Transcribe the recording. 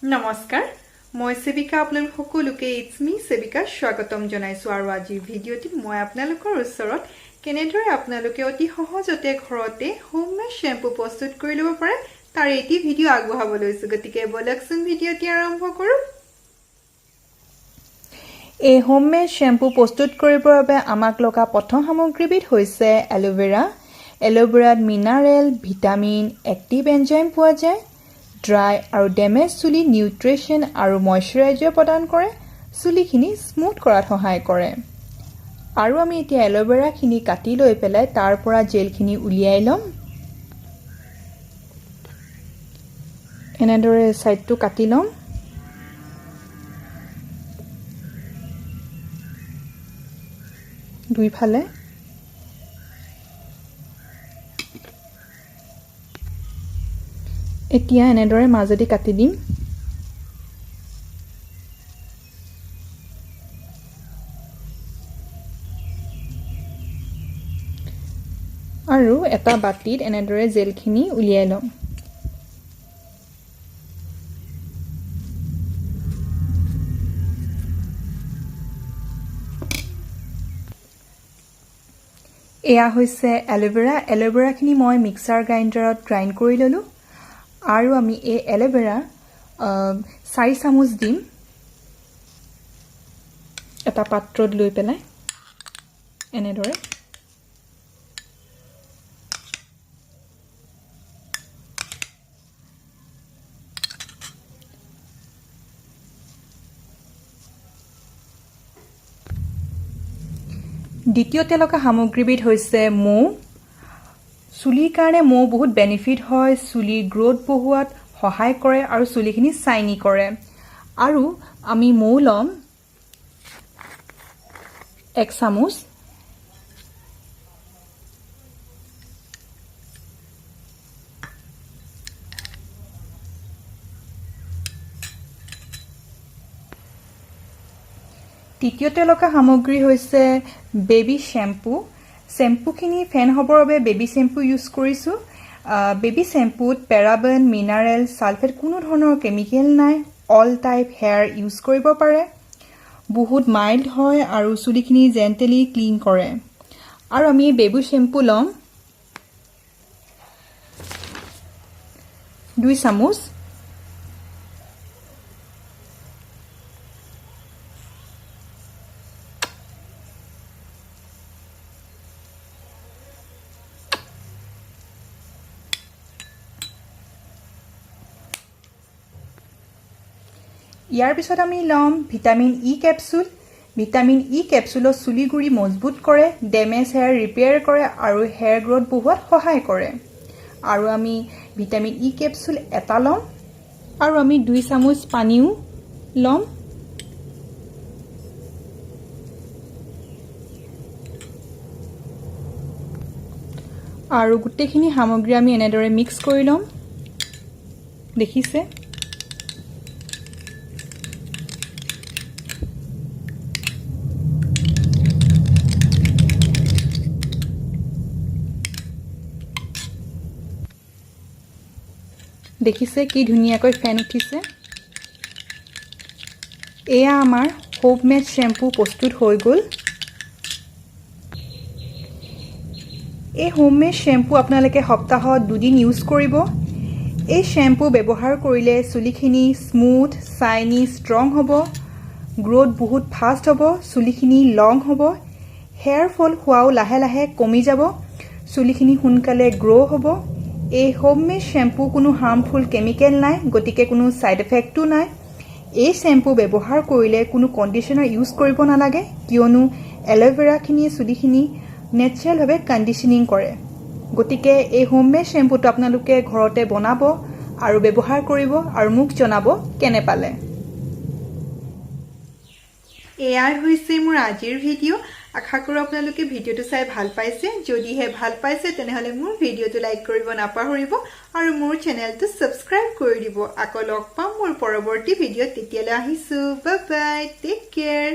নমস্কাৰ মই সেবিকা আপোনালোক সকলোকে ইটস মি সেবিকা স্বাগতম জনাইছো আৰু আজিৰ ভিডিঅ'টিত মই আপোনালোকৰ ওচৰত কেনেদৰে আপোনালোকে অতি সহজতে ঘৰতে হোমমেড শ্যাম্পু প্ৰস্তুত কৰি ল'ব পাৰে তাৰ এটি ভিডিঅ' আগবঢ়াব লৈছো গতিকে বলকচোন ভিডিঅ'টি আৰম্ভ কৰো এই হোমমেড শ্যাম্পু প্ৰস্তুত কৰিবৰ বাবে আমাক লগা প্ৰথম সামগ্ৰীবিধ হৈছে এলোভেৰা এলোভেৰাত মিনাৰেল ভিটামিন এক্টিভ এনজাইম পোৱা যায় Dry আৰু ড্যামেজ চুলি নিউট্ৰিশন আৰু ময়শ্চাৰাইজাৰ প্ৰদান কৰে চুলিখিনি স্মুথ কৰাত সহায় কৰে আৰু আমি এতিয়া এলোভেৰা খিনি কাটি লৈ পেলাই তাৰ পৰা জেল খিনি উলিয়াই লম এনেদৰে সাইডটো কাটি লম দুই ফালে এতিয়া এনেদৰে মাজেদি কাটি দিম আৰু এটা বাটিত এনেদৰে জেলখিনি উলিয়াই লম এয়া হৈছে এলোভেৰাখিনি মই মিক্সাৰ গ্ৰাইণ্ডাৰত গ্ৰাইণ্ড কৰি ললো আৰু আমি এই এলোভেৰা 4 চামুচ দিম এটা পাত্ৰত লৈ পেলাই এনেদৰে দ্বিতীয় তেলকা সামগ্ৰীবিধ হৈছে মৌ চুলিৰ কাৰণে মৌ বহুত বেনিফিট হয় চুলিৰ গ্ৰোথ বঢ়োৱাত সহায় কৰে আৰু চুলিখিনি শাইনি কৰে আৰু আমি মৌ লম 1 চামুচ তৃতীয় তেলকা সামগ্ৰী হৈছে বেবি শ্যাম্পু শ্যাম্পুখিনি ফেন হবৰ বাবে বেবি শ্যাম্পু ইউজ কৰিছো বেবি শ্যাম্পুত পেৰাবেন মিনাৰেল সালফেট কোনো ধৰণৰ কেমিকেল নাই অল টাইপ হেয়াৰ ইউজ কৰিব পাৰে বহুত মাইল্ড হয় আৰু চুলিখিনি জেন্টলি ক্লিন কৰে আৰু আমি বেবি শ্যাম্পু লম 2 চামুচ ইয়াৰ পিছত আমি লম vitamin E capsule vitamin E ক্যাপসুলৰ চুলি গুৰি মজবুত কৰে ড্যামেজ হেয়াৰ ৰিপেয়াৰ কৰে আৰু হেয়াৰ গ্ৰোথ বঢ়োৱাত সহায় কৰে আৰু আমি ভিটামিন ই ক্যাপসুল এটা লম আৰু আমি 2 চামুচ পানীও লম আৰু গুটেখিনি সামগ্ৰী আমি এনেদৰে মিক্স কৰি লম দেখিছে দেখিছে কি ধুনিয়াকৈ ফেন উঠিছে এয়া আমাৰ হোমমেড শ্যাম্পু প্ৰস্তুত হৈ গল এই হোমমেড শ্যাম্পু আপোনালোকে সপ্তাহত 2 দিন ইউজ কৰিব এই শ্যাম্পু ব্যৱহাৰ কৰিলে চুলিখিনি স্মুথ শাইনি ষ্ট্ৰং হ'ব গ্ৰোথ বহুত ফাষ্ট হ'ব চুলিখিনি লং হ'ব হেয়াৰ ফল হোৱাও লাহে লাহে কমি যাব চুলিখিনি সোনকালে গ্ৰো হ'ব এই হোমমেড শ্যাম্পু কোনো হাৰ্মফুল কেমিকেল নাই গতিকে কোনো সাইড ইফেক্টও নাই এই শ্যাম্পু ব্যৱহাৰ কৰিলে কোনো কন্ডিশনাৰ ইউজ কৰিব নালাগে কিয়নো এলোভেৰাখিনি চুলিখিনি নেচাৰেল ভাৱে কন্ডিশনিং কৰে গতিকে এই হোমমেড শ্যাম্পুটো আপোনালোকে ঘৰতে বনাব আৰু ব্যৱহাৰ কৰিব আৰু মোক জনাব কেনে পালে এয়াই হৈছে মোৰ আজিৰ ভিডিঅ' আশা কৰো আপোনালোকে ভিডিঅ'টো চাই ভাল পাইছে যদিহে ভাল পাইছে তেনেহলে মোৰ ভিডিঅ'টো লাইক কৰিব নাপাহৰিব আৰু মোৰ চেনেলটো সাবস্ক্ৰাইব কৰি দিব আকৌ লগ পাম মোৰ পৰৱৰ্তী ভিডিঅ'ত তেতিয়ালৈ আহিছো বাই বাই টেক কেয়াৰ